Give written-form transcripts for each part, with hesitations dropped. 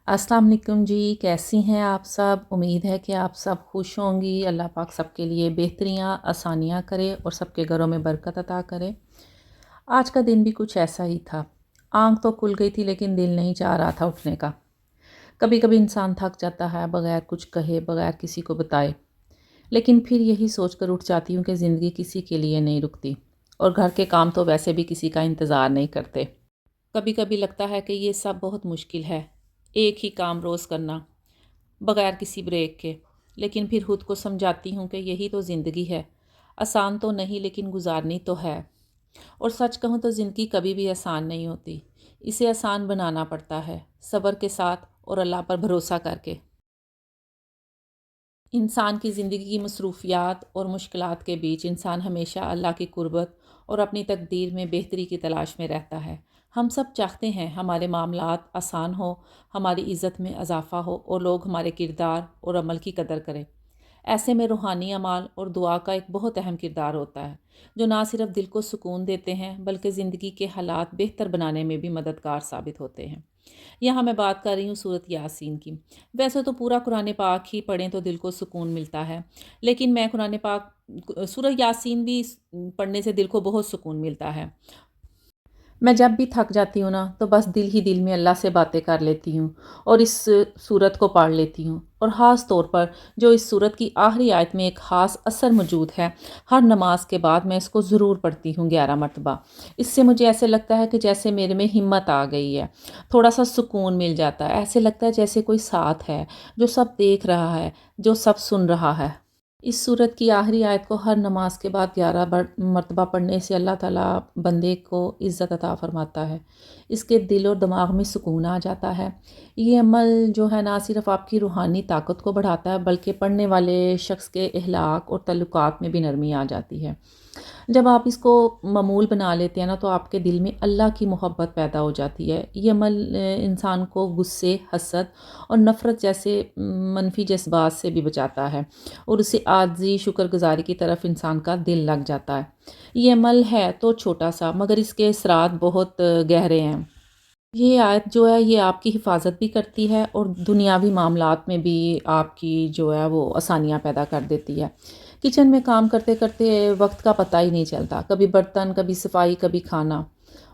अस्सलाम वालेकुम जी, कैसी हैं आप सब। उम्मीद है कि आप सब खुश होंगी। अल्लाह पाक सबके लिए बेहतरियाँ आसानियाँ करे और सबके घरों में बरकत अता करे। आज का दिन भी कुछ ऐसा ही था। आँख तो खुल गई थी लेकिन दिल नहीं चाह रहा था उठने का। कभी कभी इंसान थक जाता है बगैर कुछ कहे, बगैर किसी को बताए। लेकिन फिर यही सोच कर उठ जाती हूँ कि ज़िंदगी किसी के लिए नहीं रुकती और घर के काम तो वैसे भी किसी का इंतज़ार नहीं करते। कभी कभी लगता है कि ये सब बहुत मुश्किल है, एक ही काम रोज़ करना बगैर किसी ब्रेक के। लेकिन फिर खुद को समझाती हूँ कि यही तो ज़िंदगी है। आसान तो नहीं लेकिन गुजारनी तो है। और सच कहूँ तो ज़िंदगी कभी भी आसान नहीं होती। इसे आसान बनाना पड़ता है सब्र के साथ और अल्लाह पर भरोसा करके। इंसान की ज़िंदगी की मसरूफ़ियात और मुश्किलात के बीच इंसान हमेशा अल्लाह की कुर्बत और अपनी तकदीर में बेहतरी की तलाश में रहता है। हम सब चाहते हैं हमारे मामलात आसान हो, हमारी इज़्ज़त में इजाफ़ा हो और लोग हमारे किरदार और अमल की कदर करें। ऐसे में रूहानी अमाल और दुआ का एक बहुत अहम किरदार होता है, जो ना सिर्फ दिल को सुकून देते हैं बल्कि ज़िंदगी के हालात बेहतर बनाने में भी मददगार साबित होते हैं। यहाँ मैं बात कर रही हूँ सूरत यासीन की। वैसे तो पूरा कुरान पाक ही पढ़ें तो दिल को सुकून मिलता है, लेकिन मैं कुरान पाक सूरत यासीन भी पढ़ने से दिल को बहुत सुकून मिलता है। मैं जब भी थक जाती हूँ ना तो बस दिल ही दिल में अल्लाह से बातें कर लेती हूँ और इस सूरत को पढ़ लेती हूँ। और ख़ास तौर पर जो इस सूरत की आखिरी आयत में एक ख़ास असर मौजूद है, हर नमाज के बाद मैं इसको ज़रूर पढ़ती हूँ 11 मरतबा। इससे मुझे ऐसे लगता है कि जैसे मेरे में हिम्मत आ गई है, थोड़ा सा सुकून मिल जाता है। ऐसे लगता है जैसे कोई साथ है जो सब देख रहा है, जो सब सुन रहा है। इस सूरत की आखिरी आयत को हर नमाज के बाद 11 मरतबा पढ़ने से अल्लाह ताला बंदे को इज़्ज़त अता फ़रमाता है। इसके दिल और दिमाग में सुकून आ जाता है। ये अमल जो है ना सिर्फ़ आपकी रूहानी ताकत को बढ़ाता है बल्कि पढ़ने वाले शख्स के अखलाक और तल्लुकात में भी नरमी आ जाती है। जब आप इसको मामूल बना लेते हैं ना तो आपके दिल में अल्लाह की मोहब्बत पैदा हो जाती है। ये अमल इंसान को गुस्से, हसद और नफ़रत जैसे मनफी जज्बात से भी बचाता है और उसे आजी शुक्रगुज़ारी की तरफ इंसान का दिल लग जाता है। ये अमल है तो छोटा सा मगर इसके असरात बहुत गहरे हैं। ये आयत जो है ये आपकी हिफाजत भी करती है और दुनियावी मामलात में भी आपकी जो है वो आसानियाँ पैदा कर देती है। किचन में काम करते करते वक्त का पता ही नहीं चलता, कभी बर्तन, कभी सफाई, कभी खाना।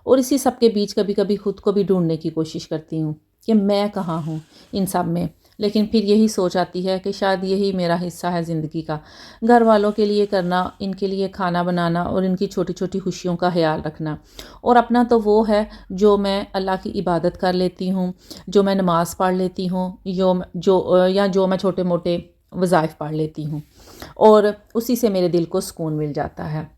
और इसी सब के बीच कभी कभी खुद को भी ढूंढने की कोशिश करती हूँ कि मैं कहाँ हूँ इन सब में। लेकिन फिर यही सोच आती है कि शायद यही मेरा हिस्सा है ज़िंदगी का। घर वालों के लिए करना, इनके लिए खाना बनाना और इनकी छोटी छोटी खुशियों का ख्याल रखना। और अपना तो वो है जो मैं अल्लाह की इबादत कर लेती हूँ, जो मैं नमाज़ पढ़ लेती हूँ, या जो मैं छोटे मोटे वज़ाइफ पढ़ लेती हूँ और उसी से मेरे दिल को सुकून मिल जाता है।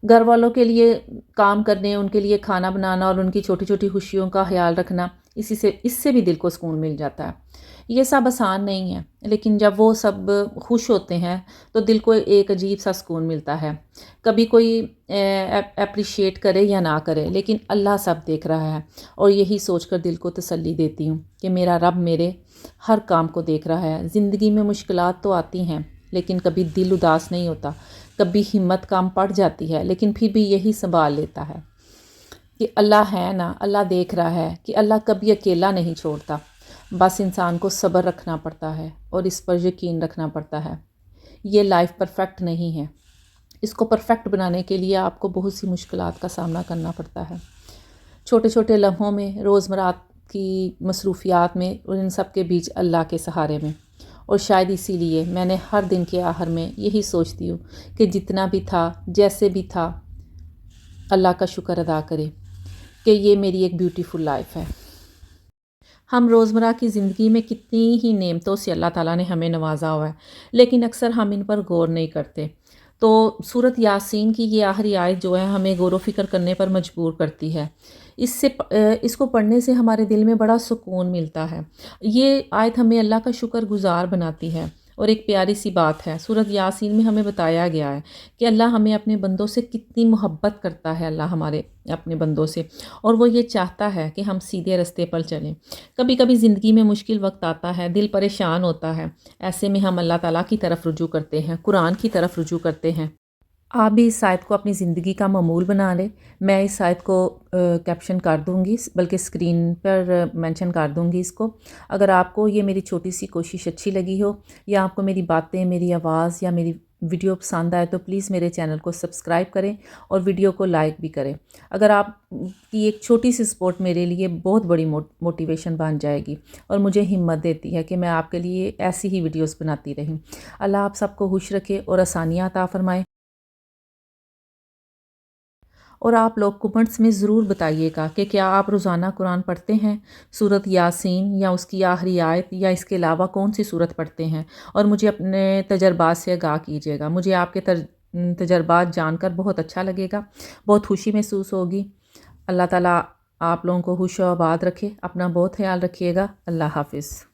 घर वालों के लिए काम करने, उनके लिए खाना बनाना और उनकी छोटी छोटी खुशियों का ख्याल रखना, इससे भी दिल को सुकून मिल जाता है। ये सब आसान नहीं है लेकिन जब वो सब खुश होते हैं तो दिल को एक अजीब सा सुकून मिलता है। कभी कोई अप्रिशिएट करे या ना करे लेकिन अल्लाह सब देख रहा है और यही सोचकर दिल को तसल्ली देती हूँ कि मेरा रब मेरे हर काम को देख रहा है। ज़िंदगी में मुश्किलात तो आती हैं लेकिन कभी दिल उदास नहीं होता, कभी हिम्मत कम पड़ जाती है लेकिन फिर भी यही संभाल लेता है कि अल्लाह है ना, अल्लाह देख रहा है, कि अल्लाह कभी अकेला नहीं छोड़ता। बस इंसान को सब्र रखना पड़ता है और इस पर यकीन रखना पड़ता है। ये लाइफ परफेक्ट नहीं है, इसको परफेक्ट बनाने के लिए आपको बहुत सी मुश्किलात का सामना करना पड़ता है। छोटे छोटे लम्हों में, रोज़मर्रा की मसरूफियात में और इन सब के बीच अल्लाह के सहारे में। और शायद इसीलिए मैंने हर दिन के आखिर में यही सोचती हूँ कि जितना भी था, जैसे भी था, अल्लाह का शुक्र अदा करें कि ये मेरी एक ब्यूटीफुल लाइफ है। हम रोज़मर्रा की ज़िंदगी में कितनी ही नेमतों से अल्लाह ताला ने हमें नवाजा हुआ है लेकिन अक्सर हम इन पर गौर नहीं करते। तो सूरत यासीन की ये आखिरी आयत जो है हमें गौर व फिक्र करने पर मजबूर करती है। इसको पढ़ने से हमारे दिल में बड़ा सुकून मिलता है। ये आयत हमें अल्लाह का शुक्रगुज़ार बनाती है। और एक प्यारी सी बात है, सूरत यासीन में हमें बताया गया है कि अल्लाह हमें अपने बंदों से कितनी मोहब्बत करता है। अल्लाह हमारे अपने बंदों से, और वो ये चाहता है कि हम सीधे रास्ते पर चलें। कभी कभी ज़िंदगी में मुश्किल वक्त आता है, दिल परेशान होता है। ऐसे में हम अल्लाह ताला की तरफ रुजू करते हैं, कुरान की तरफ रुजू करते हैं। آپ بھی اس آیت کو اپنی زندگی کا معمول بنا لیں۔ میں اس آیت کو کیپشن کر دوں گی، بلکہ اسکرین پر مینشن کر دوں گی اس کو۔ اگر آپ کو یہ میری چھوٹی سی کوشش اچھی لگی ہو، یا آپ کو میری باتیں، میری آواز یا میری ویڈیو پسند آئے، تو پلیز میرے چینل کو سبسکرائب کریں اور ویڈیو کو لائک بھی کریں۔ اگر آپ کی ایک چھوٹی سی سپورٹ میرے لیے بہت بڑی موٹیویشن بن جائے گی اور مجھے ہمت دیتی ہے کہ میں آپ کے لیے ایسی ہی ویڈیوز بناتی رہوں۔ اللہ آپ سب کو خوش رکھے اور آسانیاں عطا فرمائے۔ اور آپ لوگ کمنٹس میں ضرور بتائیے گا کہ کیا آپ روزانہ قرآن پڑھتے ہیں، سورۃ یاسین یا اس کی آخری آیت، یا اس کے علاوہ کون سی سورت پڑھتے ہیں، اور مجھے اپنے تجربات سے آگاہ کیجیے گا۔ مجھے آپ کے تجربات جان کر بہت اچھا لگے گا، بہت خوشی محسوس ہوگی۔ اللہ تعالیٰ آپ لوگوں کو خوش و آباد رکھے۔ اپنا بہت خیال رکھیے گا۔ اللہ حافظ۔